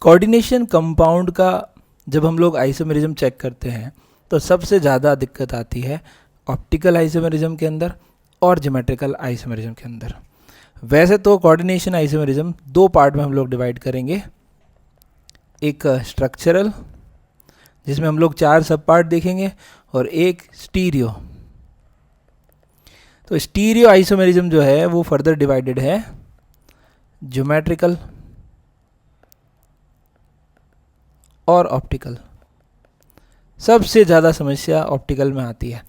Coordination compound का जब हम लोग आइसोमेरिज्म चेक करते हैं तो सबसे ज़्यादा दिक्कत आती है ऑप्टिकल आइसोमेरिज्म के अंदर और ज्योमेट्रिकल आइसोमेरिज्म के अंदर। वैसे तो कोऑर्डिनेशन आइसोमेरिज्म दो पार्ट में हम लोग डिवाइड करेंगे, एक स्ट्रक्चरल जिसमें हम लोग 4 सब पार्ट देखेंगे और एक स्टीरियो। तो स्टीरियो आइसोमेरिज्म जो है वो फर्दर डिवाइडेड है ज्योमेट्रिकल और ऑप्टिकल। सबसे ज़्यादा समस्या ऑप्टिकल में आती है।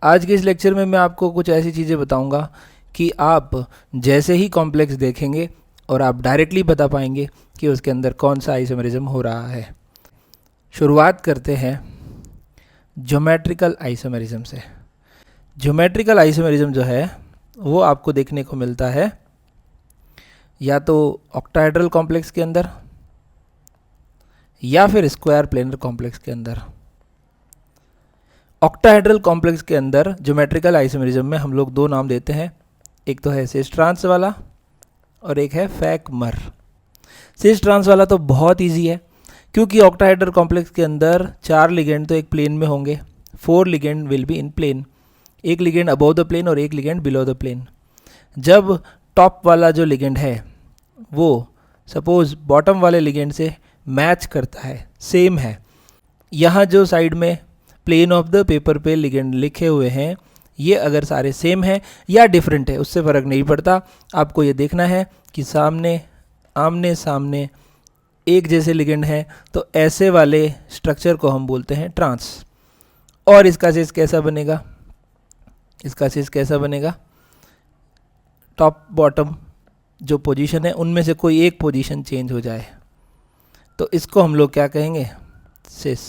आज के इस लेक्चर में मैं आपको कुछ ऐसी चीज़ें बताऊंगा कि आप जैसे ही कॉम्प्लेक्स देखेंगे और आप डायरेक्टली बता पाएंगे कि उसके अंदर कौन सा आइसोमेरिज्म हो रहा है। शुरुआत करते हैं ज्योमेट्रिकल आइसोमेरिज्म से। ज्योमेट्रिकल आइसोमेरिज्म जो है वो आपको देखने को मिलता है या तो ऑक्टाहेड्रल कॉम्प्लेक्स के अंदर या फिर स्क्वायर प्लेनर कॉम्प्लेक्स के अंदर। ऑक्टाहेड्रल कॉम्प्लेक्स के अंदर ज्योमेट्रिकल आइसोमेरिज्म में हम लोग दो नाम देते हैं, एक तो है सिस ट्रांस वाला और एक है फैक मर। सिस ट्रांस वाला तो बहुत इजी है क्योंकि ऑक्टाहेड्रल कॉम्प्लेक्स के अंदर 4 लिगेंड तो एक प्लेन में होंगे, 4 ligand will be in plane, एक लिगेंड अबव द प्लेन और एक लिगेंड बिलो द प्लेन। जब टॉप वाला जो लिगेंड है वो सपोज बॉटम वाले लिगेंड से मैच करता है, सेम है, यहाँ जो साइड में प्लेन ऑफ द पेपर पे लिगेंड लिखे हुए हैं ये अगर सारे सेम हैं या डिफरेंट है उससे फ़र्क नहीं पड़ता। आपको ये देखना है कि आमने सामने एक जैसे लिगेंड हैं, तो ऐसे वाले स्ट्रक्चर को हम बोलते हैं ट्रांस। और इसका सिस कैसा बनेगा? इसका सिस कैसा बनेगा? टॉप बॉटम जो पोजीशन है उनमें से कोई एक पोजीशन चेंज हो जाए तो इसको हम लोग क्या कहेंगे? सिस।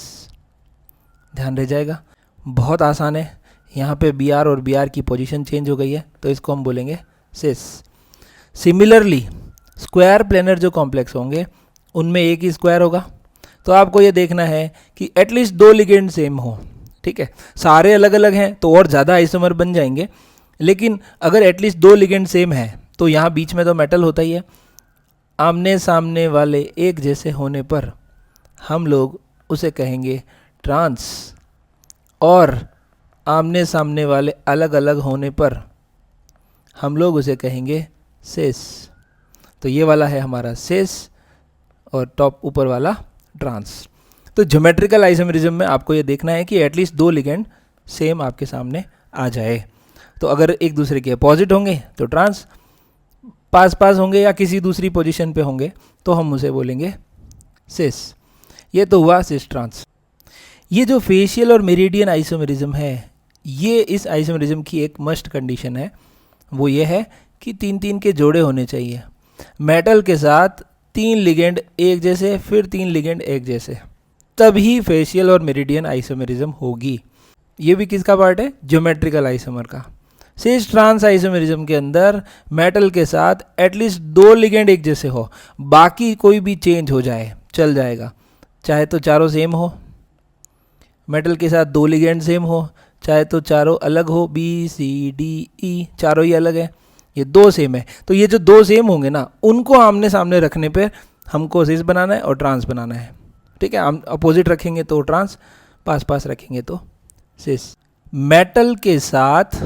ध्यान रह जाएगा, बहुत आसान है। यहाँ पे बी आर और बी आर की पोजीशन चेंज हो गई है तो इसको हम बोलेंगे सिस। सिमिलरली स्क्वायर प्लेनर जो कॉम्प्लेक्स होंगे उनमें एक ही स्क्वायर होगा, तो आपको ये देखना है कि एटलीस्ट 2 लिगेंड सेम हो। ठीक है, सारे अलग अलग हैं तो और ज़्यादा आइसोमर बन जाएंगे, लेकिन अगर एटलीस्ट 2 लिगेंड सेम है तो यहाँ बीच में तो मेटल होता ही है। आमने सामने वाले एक जैसे होने पर हम लोग उसे कहेंगे ट्रांस, और आमने सामने वाले अलग अलग होने पर हम लोग उसे कहेंगे सिस। तो ये वाला है हमारा सिस और टॉप ऊपर वाला ट्रांस। तो ज्योमेट्रिकल आइसोमेरिज्म में आपको ये देखना है कि एटलीस्ट 2 लिगेंड सेम आपके सामने आ जाए। तो अगर एक दूसरे के अपोजिट होंगे तो ट्रांस, पास होंगे या किसी दूसरी पोजीशन पे होंगे तो हम उसे बोलेंगे सिस। ये तो हुआ सिस ट्रांस। ये जो फेशियल और मेरिडियन आइसोमेरिज्म है ये इस आइसोमेरिज्म की एक मस्ट कंडीशन है, वो ये है कि 3-3 के जोड़े होने चाहिए। मेटल के साथ 3 लिगेंड एक जैसे, फिर 3 लिगेंड एक जैसे, तभी फेशियल और मेरिडियन आइसोमेरिज्म होगी। ये भी किसका पार्ट है? ज्योमेट्रिकल आइसोमर का। सिस ट्रांस आइसोमेरिज्म के अंदर मेटल के साथ एटलीस्ट 2 लिगेंड एक जैसे हो, बाकी कोई भी चेंज हो जाए चल जाएगा, चाहे तो चारों सेम हो, मेटल के साथ 2 लिगेंड सेम हो, चाहे तो चारों अलग हो, बी सी डी ई चारों ही अलग है, ये 2 सेम है। तो ये जो 2 सेम होंगे ना उनको आमने सामने रखने पे हमको सिस बनाना है और ट्रांस बनाना है। ठीक है, हम अपोजिट रखेंगे तो ट्रांस, पास रखेंगे तो सिस। मेटल के साथ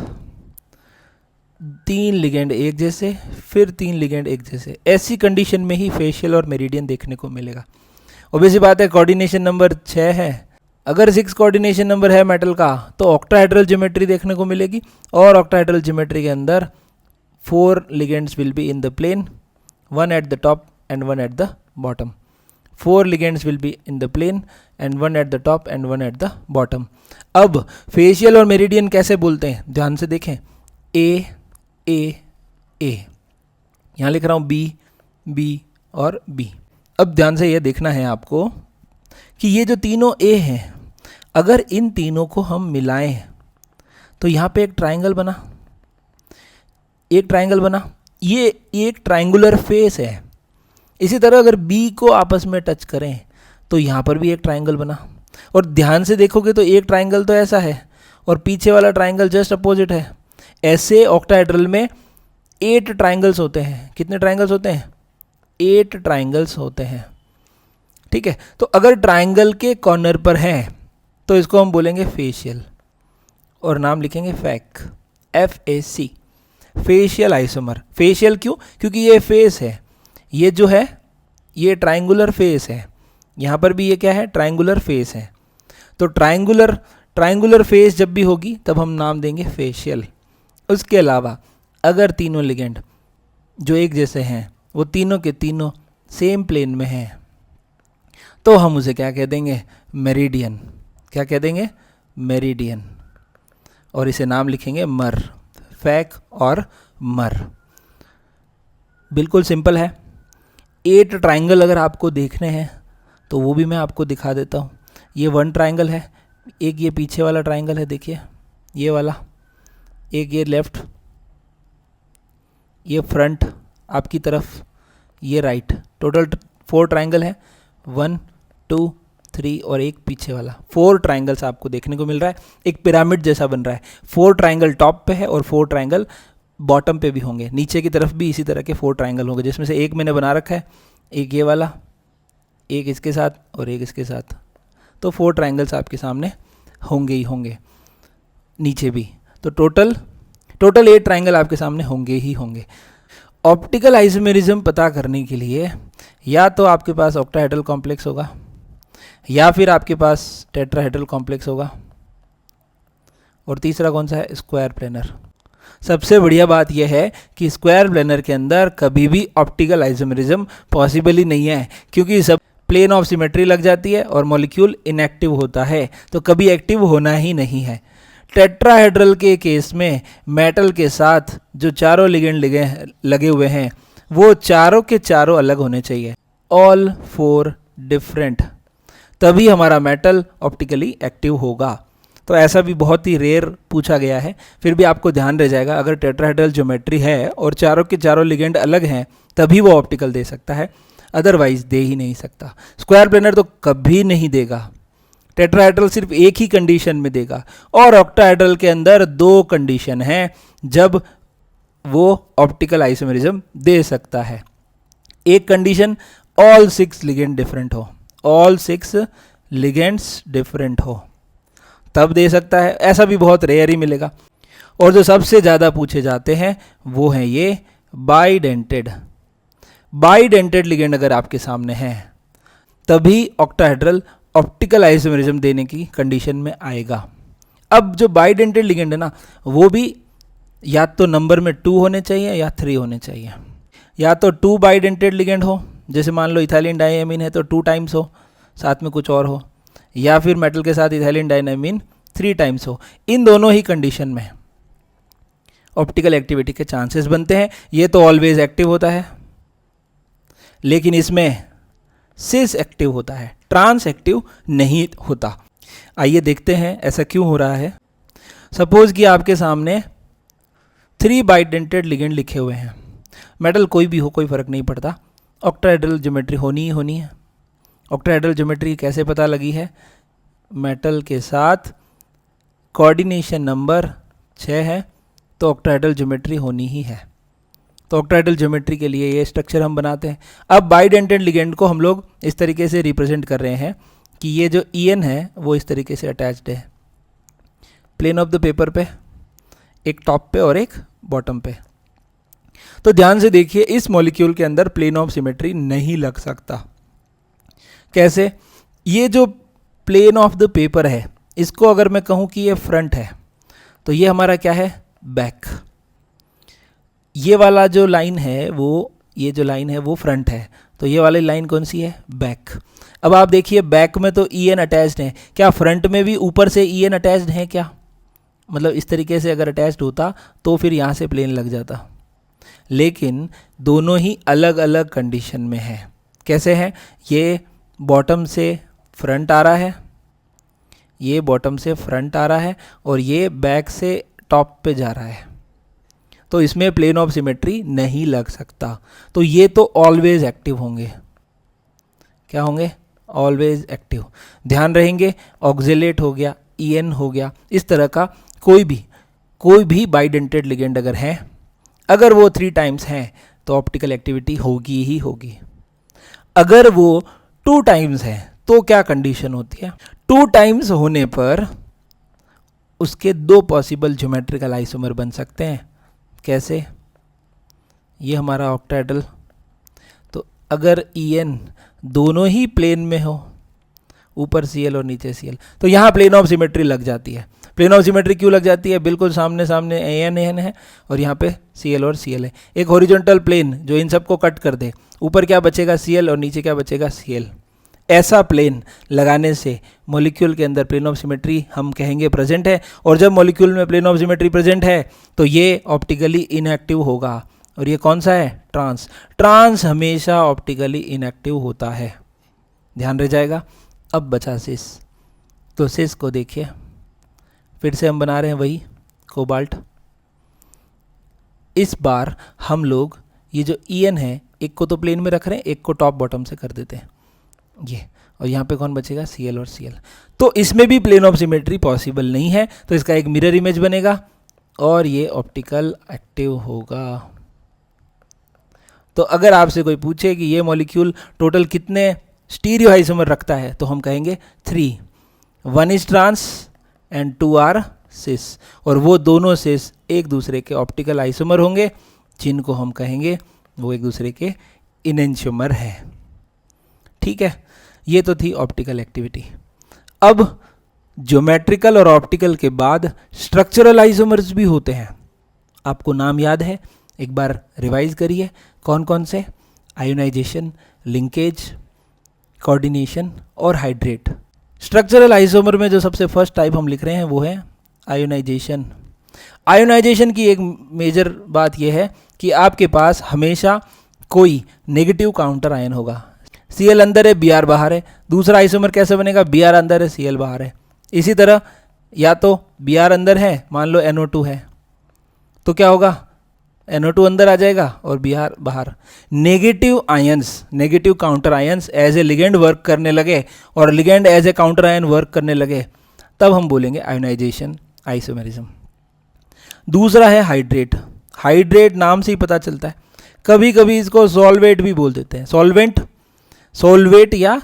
3 लिगेंड एक जैसे, फिर 3 लिगेंड एक जैसे, ऐसी कंडीशन में ही फेशियल और मेरिडियन देखने को मिलेगा। ऑब्वियसली बात है, कोऑर्डिनेशन नंबर 6 है। अगर 6 कोऑर्डिनेशन नंबर है मेटल का तो ऑक्टाहेड्रल ज्योमेट्री देखने को मिलेगी, और ऑक्टाहेड्रल ज्योमेट्री के अंदर 4 ligands will be in the plane, 1 at the top and 1 at the bottom. 4 ligands will be in the plane and 1 at the top and 1 at the bottom. अब facial और meridian कैसे बोलते हैं ध्यान से देखें, ए ए ए, यहाँ लिख रहा हूँ बी बी और बी। अब ध्यान से ये देखना है आपको कि ये जो तीनों ए हैं अगर इन तीनों को हम मिलाएं तो यहाँ पे एक ट्राइंगल बना, ये एक ट्राइंगुलर फेस है। इसी तरह अगर बी को आपस में टच करें तो यहाँ पर भी एक ट्राइंगल बना, और ध्यान से देखोगे तो एक ट्राइंगल तो ऐसा है और पीछे वाला ट्राइंगल जस्ट अपोजिट है। ऐसे ऑक्टाहेड्रल में 8 ट्राइंगल्स होते हैं। कितने ट्राइंगल्स होते हैं? 8 ट्राइंगल्स होते हैं। ठीक है। तो अगर ट्राइंगल के कॉर्नर पर है तो इसको हम बोलेंगे फेशियल और नाम लिखेंगे फैक, FAC, फेशियल आइसोमर। फेशियल क्यों? क्योंकि ये फेस है, ये जो है ये ट्राइंगुलर फेस है, यहाँ पर भी ये क्या है, ट्राइंगुलर फेस है। तो ट्राइंगुलर फेस जब भी होगी तब हम नाम देंगे फेशियल। उसके अलावा अगर तीनों लिगेंड जो एक जैसे हैं वो तीनों के तीनों सेम प्लेन में हैं तो हम उसे क्या कह देंगे, मेरिडियन। क्या कह देंगे, मेरिडियन। और इसे नाम लिखेंगे मर, फैक और मर। बिल्कुल सिंपल है। 8 ट्राइंगल अगर आपको देखने हैं तो वो भी मैं आपको दिखा देता हूँ। ये 1 ट्राइंगल है, एक ये पीछे वाला ट्राइंगल है, देखिए ये वाला, एक ये लेफ्ट, ये फ्रंट आपकी तरफ, ये राइट। टोटल 4 ट्राइंगल है, 1 2 3 और एक पीछे वाला। 4 ट्राइंगल्स आपको देखने को मिल रहा है, एक पिरामिड जैसा बन रहा है। 4 ट्राइंगल टॉप पे है और 4 ट्राइंगल बॉटम पे भी होंगे, नीचे की तरफ भी इसी तरह के 4 ट्राइंगल होंगे, जिसमें से एक मैंने बना रखा है, एक ये वाला, एक इसके साथ और एक इसके साथ। तो 4 ट्राइंगल्स आपके सामने होंगे ही होंगे, नीचे भी। तो टोटल 8 ट्राइंगल आपके सामने होंगे ही होंगे। ऑप्टिकल आइसोमेरिज्म पता करने के लिए या तो आपके पास ऑक्टाहेड्रल कॉम्प्लेक्स होगा या फिर आपके पास टेट्राहेड्रल कॉम्प्लेक्स होगा, और तीसरा कौन सा है, स्क्वायर प्लेनर। सबसे बढ़िया बात यह है कि स्क्वायर प्लेनर के अंदर कभी भी ऑप्टिकल आइसोमेरिज्म पॉसिबल ही नहीं है, क्योंकि सब प्लेन ऑफ सिमेट्री लग जाती है और मॉलिक्यूल इनएक्टिव होता है, तो कभी एक्टिव होना ही नहीं है। टेट्राहेड्रल के केस में मेटल के साथ जो चारों लिगेंड लगे हुए हैं वो चारों के चारों अलग होने चाहिए, ऑल 4 डिफरेंट, तभी हमारा मेटल ऑप्टिकली एक्टिव होगा। तो ऐसा भी बहुत ही रेयर पूछा गया है, फिर भी आपको ध्यान रह जाएगा, अगर टेट्राहेड्रल ज्योमेट्री है और चारों के चारों लिगेंड अलग हैं तभी वो ऑप्टिकल दे सकता है, अदरवाइज दे ही नहीं सकता। स्क्वायर प्लेनर तो कभी नहीं देगा, टेट्राहेड्रल सिर्फ एक ही कंडीशन में देगा, और ऑक्टाहेड्रल के अंदर 2 कंडीशन हैं जब वो ऑप्टिकल आइसोमेरिज्म दे सकता है। एक कंडीशन, ऑल 6 लिगेंड डिफरेंट हो, ऑल 6 लिगेंड्स डिफरेंट हो, तब दे सकता है। ऐसा भी बहुत रेयर ही मिलेगा। और जो सबसे ज़्यादा पूछे जाते हैं वो हैं ये बाइडेंटेड लिगेंड अगर आपके सामने है तभी ऑक्टाहेड्रल ऑप्टिकल आइसोमेरिज्म देने की कंडीशन में आएगा। अब जो बाइडेंटेड लिगेंड है ना, वो भी या तो नंबर में 2 होने चाहिए या 3 होने चाहिए। या तो 2 बाइडेंटेड लिगेंड हो, जैसे मान लो इथाइलिन डाइएमीन है तो 2 टाइम्स हो, साथ में कुछ और हो, या फिर मेटल के साथ इथाइलिन डाइएमीन 3 टाइम्स हो। इन दोनों ही कंडीशन में ऑप्टिकल एक्टिविटी के चांसेस बनते हैं। ये तो ऑलवेज एक्टिव होता है, लेकिन इसमें सिस एक्टिव होता है, ट्रांस एक्टिव नहीं होता। आइए देखते हैं ऐसा क्यों हो रहा है। सपोज कि आपके सामने 3 बाइडेंटेड लिगेंड लिखे हुए हैं, मेटल कोई भी हो कोई फर्क नहीं पड़ता, ऑक्टाहेड्रल ज्योमेट्री होनी ही होनी है। ऑक्टाहेड्रल ज्योमेट्री कैसे पता लगी है, मेटल के साथ कोऑर्डिनेशन नंबर 6 है तो ऑक्टाहेड्रल ज्योमेट्री होनी ही है। तो ऑक्टाहेड्रल ज्योमेट्री के लिए ये स्ट्रक्चर हम बनाते हैं। अब बाइडेंटेड लिगेंड को हम लोग इस तरीके से रिप्रेजेंट कर रहे हैं कि ये जो EN है वो इस तरीके से अटैच्ड है प्लेन ऑफ द पेपर पे, एक टॉप पे और एक बॉटम पे। तो ध्यान से देखिए, इस मॉलिक्यूल के अंदर प्लेन ऑफ सिमेट्री नहीं लग सकता। कैसे? ये जो प्लेन ऑफ द पेपर है, इसको अगर मैं कहूँ कि ये फ्रंट है तो ये हमारा क्या है, बैक। ये वाला जो लाइन है वो, ये जो लाइन है वो फ्रंट है, तो ये वाली लाइन कौन सी है, बैक। अब आप देखिए बैक में तो EN अटैच्ड है, क्या फ्रंट में भी ऊपर से EN अटैच्ड है क्या? मतलब इस तरीके से अगर अटैच्ड होता तो फिर यहाँ से प्लेन लग जाता, लेकिन दोनों ही अलग अलग कंडीशन में है। कैसे है? ये बॉटम से फ्रंट आ रहा है, ये बॉटम से फ्रंट आ रहा है, और ये बैक से टॉप पे जा रहा है, तो इसमें प्लेन ऑफ सिमेट्री नहीं लग सकता। तो ये तो ऑलवेज एक्टिव होंगे। क्या होंगे? Always active. ध्यान रहेंगे, ऑक्जेलेट हो गया, EN हो गया, इस तरह का कोई भी बाइडेंटेड लिगेंड अगर है, अगर वो 3 टाइम्स हैं तो ऑप्टिकल एक्टिविटी होगी ही होगी। अगर वो 2 टाइम्स है तो क्या कंडीशन होती है? 2 टाइम्स होने पर उसके 2 पॉसिबल ज्योमेट्रिकल आइसोमर बन सकते हैं। कैसे? ये हमारा ऑक्टाहेड्रल, तो अगर En दोनों ही प्लेन में हो, ऊपर Cl और नीचे Cl, तो यहाँ प्लेन ऑफ सिमेट्री लग जाती है। प्लेन ऑफ सिमेट्री क्यों लग जाती है? बिल्कुल सामने सामने An है और यहाँ पे Cl और Cl है। एक हॉरिजॉन्टल प्लेन जो इन सबको कट कर दे, ऊपर क्या बचेगा? Cl और नीचे क्या बचेगा? Cl। ऐसा प्लेन लगाने से मॉलिक्यूल के अंदर प्लेन ऑफ सिमेट्री हम कहेंगे प्रेजेंट है, और जब मॉलिक्यूल में प्लेन ऑफ सिमेट्री प्रेजेंट है तो ये ऑप्टिकली इनएक्टिव होगा। और ये कौन सा है? ट्रांस। ट्रांस हमेशा ऑप्टिकली इनएक्टिव होता है, ध्यान रह जाएगा। अब बचा सिस, तो सिस को देखिए, फिर से हम बना रहे हैं वही कोबाल्ट। इस बार हम लोग ये जो En है, एक को तो प्लेन में रख रहे हैं, एक को टॉप बॉटम से कर देते हैं ये, और यहाँ पे कौन बचेगा? Cl और Cl। तो इसमें भी प्लेन ऑफ सिमेट्री पॉसिबल नहीं है, तो इसका एक मिरर इमेज बनेगा और ये ऑप्टिकल एक्टिव होगा। तो अगर आपसे कोई पूछे कि ये मॉलिक्यूल टोटल कितने स्टीरियो आइसोमर रखता है, तो हम कहेंगे 3, 1 इज ट्रांस एंड 2 आर सिस, और वो दोनों सिस एक दूसरे के ऑप्टिकल आइसोमर होंगे, जिनको हम कहेंगे वो एक दूसरे के इनेंशियोमर है। ठीक है, ये तो थी ऑप्टिकल एक्टिविटी। अब ज्योमेट्रिकल और ऑप्टिकल के बाद स्ट्रक्चरल आइसोमर्स भी होते हैं। आपको नाम याद है? एक बार रिवाइज करिए, कौन कौन से? आयोनाइजेशन, लिंकेज, कोऑर्डिनेशन और हाइड्रेट। स्ट्रक्चरल आइसोमर में जो सबसे फर्स्ट टाइप हम लिख रहे हैं वो है आयोनाइजेशन। आयोनाइजेशन की एक मेजर बात यह है कि आपके पास हमेशा कोई नेगेटिव काउंटर आयन होगा। Cl अंदर है, Br बाहर है। दूसरा आइसोमर कैसे बनेगा? Br अंदर है, Cl बाहर है। इसी तरह या तो Br अंदर है, मान लो NO2 है, तो क्या होगा? NO2 अंदर आ जाएगा और Br बाहर। Negative ions, negative counter ions as a ligand work करने लगे और ligand as a counter ion work करने लगे, तब हम बोलेंगे आयोनाइजेशन आइसोमेरिज्म। दूसरा है हाइड्रेट। हाइड्रेट नाम से ही पता चलता है, कभी कभी इसको सॉल्वेट भी बोल देते हैं। सॉल्वेंट, सॉल्वेट या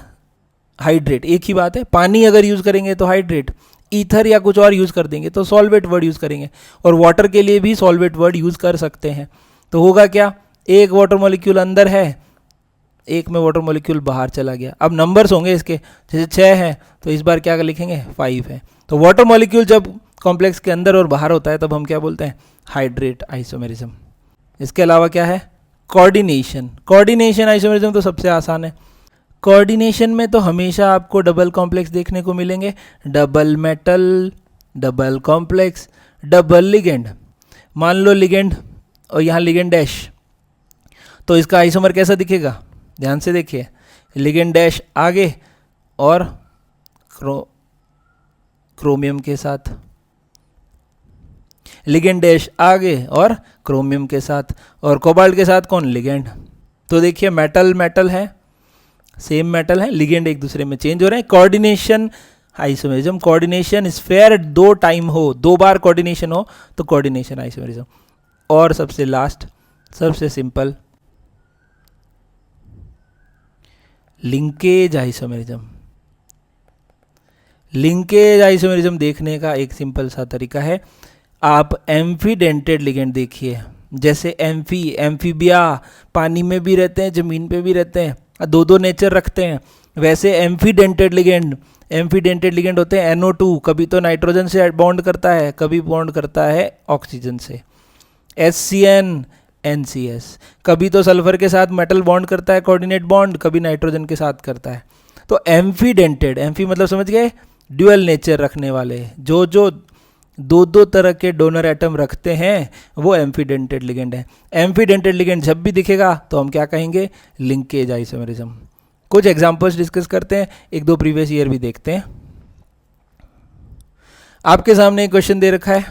हाइड्रेट एक ही बात है। पानी अगर यूज़ करेंगे तो हाइड्रेट, ईथर या कुछ और यूज़ कर देंगे तो सॉल्वेट वर्ड यूज़ करेंगे, और वाटर के लिए भी सॉल्वेट वर्ड यूज़ कर सकते हैं। तो होगा क्या? एक वाटर मॉलिक्यूल अंदर है, एक में वाटर मॉलिक्यूल बाहर चला गया। अब नंबर्स होंगे इसके, जैसे 6 है तो इस बार क्या लिखेंगे? 5 है। तो वाटर मॉलिक्यूल जब कॉम्प्लेक्स के अंदर और बाहर होता है तब हम क्या बोलते हैं? Hydrate isomerism. इसके अलावा क्या है? कोऑर्डिनेशन। कोऑर्डिनेशन आइसोमेरिज्म तो सबसे आसान है। कोऑर्डिनेशन में तो हमेशा आपको डबल कॉम्प्लेक्स देखने को मिलेंगे, double metal, double complex, double ligand. मान लो लिगेंड और यहाँ लिगेंड डैश, तो इसका आइसोमर कैसा दिखेगा? ध्यान से देखिए, लिगेंड डैश आगे और क्रोमियम के साथ, लिगेंड डैश आगे और क्रोमियम के साथ, और कोबाल्ट के साथ कौन? लिगेंड। तो देखिए मेटल मेटल है, सेम मेटल है, लिगेंड एक दूसरे में चेंज हो रहे हैं। Coordination isomerism, coordination sphere 2 time हो, 2 बार कोऑर्डिनेशन हो तो कोऑर्डिनेशन आइसोमेरिज्म। और सबसे लास्ट, सबसे simple, linkage isomerism. Linkage isomerism देखने का एक सिंपल सा तरीका है, आप एम्फीडेंटेड लिगेंड देखिए, जैसे एम्फीबिया पानी में भी रहते हैं, जमीन पे भी रहते हैं, 2 नेचर रखते हैं, वैसे एम्फीडेंटेड लिगेंड होते हैं NO2, कभी तो नाइट्रोजन से बॉन्ड करता है, कभी बॉन्ड करता है ऑक्सीजन से। HCN NCS, कभी तो सल्फर के साथ मेटल बॉन्ड करता है कोऑर्डिनेट बॉन्ड, कभी नाइट्रोजन के साथ करता है। तो एम्फीडेंटेड, एम्फी मतलब समझ गए? ड्यूअल नेचर रखने वाले, जो 2 तरह के डोनर एटम रखते हैं वो एम्फीडेंटेड लिगेंड है। एम्फीडेंटेड लिगेंड जब भी दिखेगा तो हम क्या कहेंगे? Linkage isomerism. कुछ एग्जांपल्स डिस्कस करते हैं, 1-2 प्रीवियस ईयर भी देखते हैं। आपके सामने एक क्वेश्चन दे रखा है,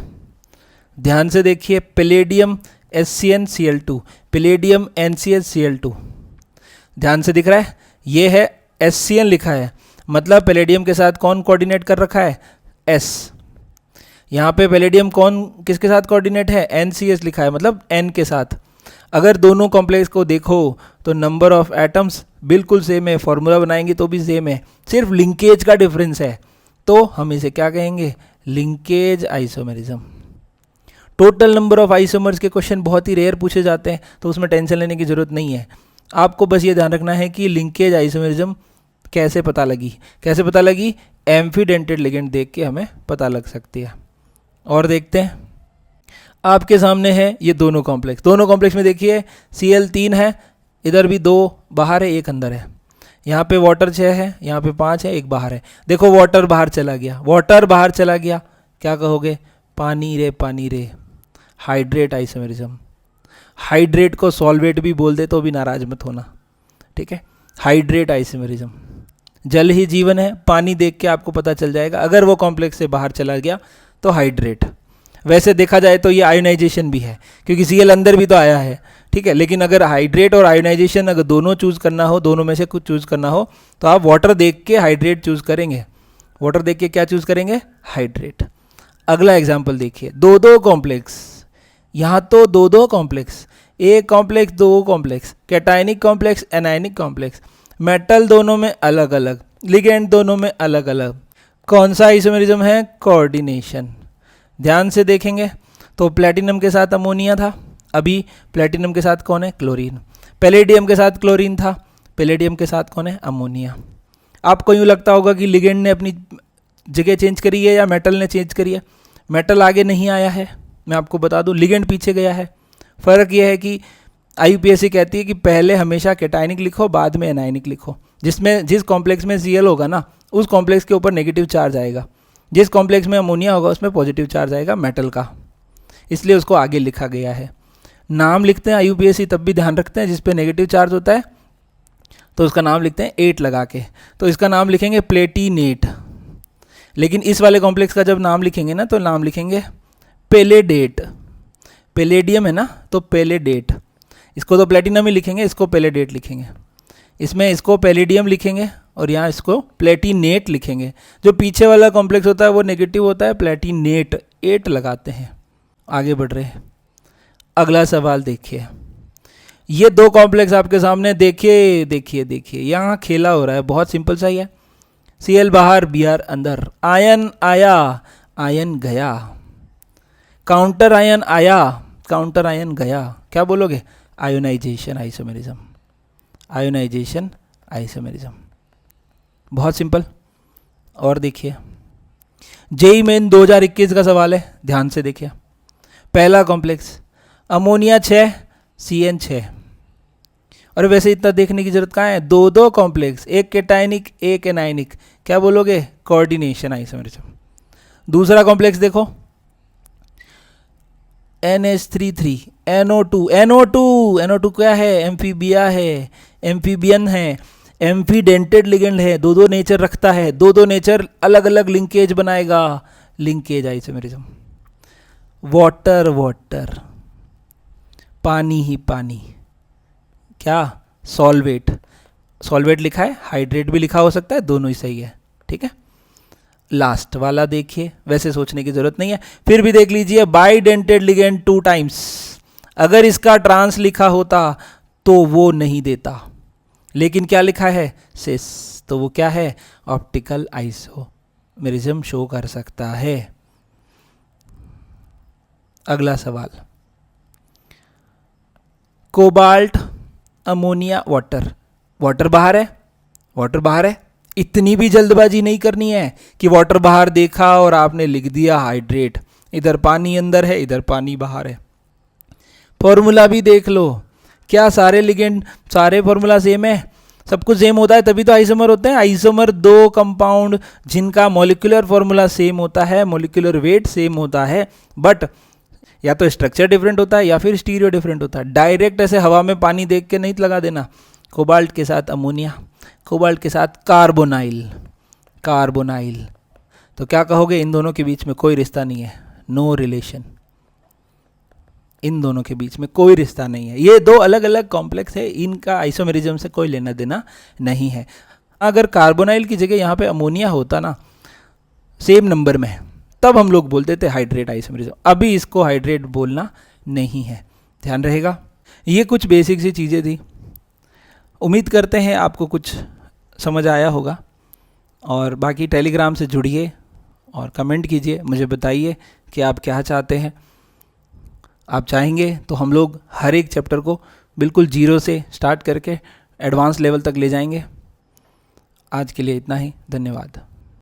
ध्यान से देखिए, पैलेडियम SCnCl2, पैलेडियम NCsCl2, ध्यान से दिख रहा है, ये है SCn लिखा है, मतलब पैलेडियम के साथ कौन कोऑर्डिनेट कर रखा है? S। यहाँ पे पैलेडियम कौन किसके साथ कोऑर्डिनेट है? NCS लिखा है, मतलब N के साथ। अगर दोनों कॉम्प्लेक्स को देखो तो नंबर ऑफ एटम्स बिल्कुल सेम है, फॉर्मूला बनाएंगे तो भी सेम है, सिर्फ लिंकेज का डिफरेंस है, तो हम इसे क्या कहेंगे, linkage isomerism. Total number of isomers के क्वेश्चन बहुत ही रेयर पूछे जाते हैं, तो उसमें टेंशन लेने की जरूरत नहीं है। आपको बस ये ध्यान रखना है कि लिंकेज आइसोमेरिज्म कैसे पता लगी, एम्फीडेंटेड लिगेंड देख के हमें पता लग सकती है। और देखते हैं, आपके सामने है ये दोनों कॉम्प्लेक्स में देखिए Cl3 है, इधर भी 2 बाहर है, 1 अंदर है। यहाँ पे वाटर 6 है, यहाँ पे 5 है, 1 बाहर है। देखो वाटर बाहर चला गया, क्या कहोगे, पानी रे, हाइड्रेट आइसोमेरिज्म। हाइड्रेट को सॉल्वेट भी बोल दे तो भी नाराज मत होना, ठीक है। हाइड्रेट आइसोमेरिज्म, जल ही जीवन है, पानी देख के आपको पता चल जाएगा। अगर वो कॉम्प्लेक्स से बाहर चला गया तो हाइड्रेट। वैसे देखा जाए तो ये आयोनाइजेशन भी है, क्योंकि Cl अंदर भी तो आया है, ठीक है। लेकिन अगर हाइड्रेट और आयोनाइजेशन अगर दोनों चूज करना हो, दोनों में से कुछ चूज करना हो, तो आप वाटर देख के हाइड्रेट चूज करेंगे। वाटर देख के क्या चूज करेंगे, हाइड्रेट। अगला एग्जाम्पल देखिए, दो कॉम्प्लेक्स, यहाँ तो दो कॉम्प्लेक्स, एक complex, 2 complex, cationic complex, anionic complex, metal दोनों में अलग अलग, लिगेंड दोनों में अलग अलग। कौन सा आइसोमेरिज्म है, कोऑर्डिनेशन। ध्यान से देखेंगे तो प्लेटिनम के साथ अमोनिया था, अभी प्लेटिनम के साथ कौन है, क्लोरीन। पैलेडियम के साथ क्लोरीन था, पैलेडियम के साथ कौन है, अमोनिया। आपको यूँ लगता होगा कि लिगेंड ने अपनी जगह चेंज करी है या मेटल ने चेंज करी है। मेटल आगे नहीं आया है, मैं आपको बता दूं, लिगेंड पीछे गया है। फ़र्क यह है कि IUPAC कहती है कि पहले हमेशा कैटायनिक लिखो, बाद में एनायनिक लिखो। जिस कॉम्प्लेक्स में Cl होगा ना, उस कॉम्प्लेक्स के ऊपर नेगेटिव चार्ज आएगा। जिस कॉम्प्लेक्स में अमोनिया होगा उसमें पॉजिटिव चार्ज आएगा मेटल का, इसलिए उसको आगे लिखा गया है। नाम लिखते हैं IUPAC तब भी ध्यान रखते हैं, जिस पे नेगेटिव चार्ज होता है तो उसका नाम लिखते हैं 8 लगा के, तो इसका नाम लिखेंगे प्लेटिनेट। लेकिन इस वाले कॉम्प्लेक्स का जब नाम लिखेंगे ना, तो नाम लिखेंगे पेलेडेट। पेलेडियम है ना, तो पेलेडेट। इसको तो प्लेटिनम ही लिखेंगे, इसको पेलेडेट लिखेंगे। इसमें इसको पैलेडियम लिखेंगे और यहाँ इसको प्लेटिनेट लिखेंगे। जो पीछे वाला कॉम्प्लेक्स होता है वो नेगेटिव होता है, प्लेटिनेट 8 लगाते हैं। आगे बढ़ रहे हैं, अगला सवाल देखिए। ये 2 कॉम्प्लेक्स आपके सामने, देखिए यहाँ खेला हो रहा है, बहुत सिंपल सा ही है। Cl बाहर, Br अंदर, आयन आया, आयन गया, काउंटर आयन आया, काउंटर आयन गया। क्या बोलोगे, आयोनाइजेशन आइसोमेरिज्म। आयोनाइजेशन आइसोमेरिज्म, बहुत सिंपल। और देखिए, जेई मेन 2021 का सवाल है, ध्यान से देखिए। पहला कॉम्प्लेक्स अमोनिया 6, Cn 6। और वैसे इतना देखने की जरूरत कहाँ है, 2 कॉम्प्लेक्स, एक कैटायनिक एक एनायनिक। क्या बोलोगे, कोऑर्डिनेशन आइसोमेरिज्म। दूसरा कॉम्प्लेक्स देखो, NH33, NO2 क्या है, एम्फीबिया है, एम्फीबियन है, एम्फीडेंटेड लिगेंड है, 2 नेचर रखता है, 2 नेचर अलग अलग लिंकेज बनाएगा, लिंकेज आइसोमेरिज्म। वाटर, पानी ही पानी, क्या, सॉल्वेट लिखा है, हाइड्रेट भी लिखा हो सकता है, दोनों ही सही है, ठीक है। लास्ट वाला देखिए, वैसे सोचने की जरूरत नहीं है, फिर भी देख लीजिए, बाइडेंटेड लिगेंड 2 टाइम्स। अगर इसका ट्रांस लिखा होता तो वो नहीं देता, लेकिन क्या लिखा है, सिस, तो वो क्या है, ऑप्टिकल आइसोमेरिज्म शो कर सकता है। अगला सवाल, कोबाल्ट, अमोनिया, वाटर बाहर है। इतनी भी जल्दबाजी नहीं करनी है कि वाटर बाहर देखा और आपने लिख दिया हाइड्रेट। इधर पानी अंदर है, इधर पानी बाहर है। फॉर्मूला भी देख लो, क्या सारे लिगेंड, सारे फॉर्मूला सेम है, सब कुछ सेम होता है तभी तो आइसोमर होते हैं। आइसोमर 2 कंपाउंड जिनका मॉलिक्यूलर फॉर्मूला सेम होता है, मॉलिक्यूलर वेट सेम होता है, बट या तो स्ट्रक्चर डिफरेंट होता है या फिर स्टीरियो डिफरेंट होता है। डायरेक्ट ऐसे हवा में पानी देख के नहीं लगा देना। कोबाल्ट के साथ अमोनिया, कोबाल्ट के साथ कार्बोनाइल, तो क्या कहोगे, इन दोनों के बीच में कोई रिश्ता नहीं है, नो रिलेशन। इन दोनों के बीच में कोई रिश्ता नहीं है। ये 2 अलग अलग कॉम्प्लेक्स है, इनका आइसोमेरिज्म से कोई लेना देना नहीं है। अगर कार्बोनाइल की जगह यहाँ पे अमोनिया होता ना सेम नंबर में, तब हम लोग बोलते थे हाइड्रेट आइसोमेरिज्म। अभी इसको हाइड्रेट बोलना नहीं है, ध्यान रहेगा। ये कुछ बेसिक सी चीज़ें थी। उम्मीद करते हैं आपको कुछ समझ आया होगा, और बाकी टेलीग्राम से जुड़िए और कमेंट कीजिए, मुझे बताइए कि आप क्या चाहते हैं। आप चाहेंगे तो हम लोग हर एक चैप्टर को बिल्कुल जीरो से स्टार्ट करके एडवांस लेवल तक ले जाएंगे। आज के लिए इतना ही, धन्यवाद।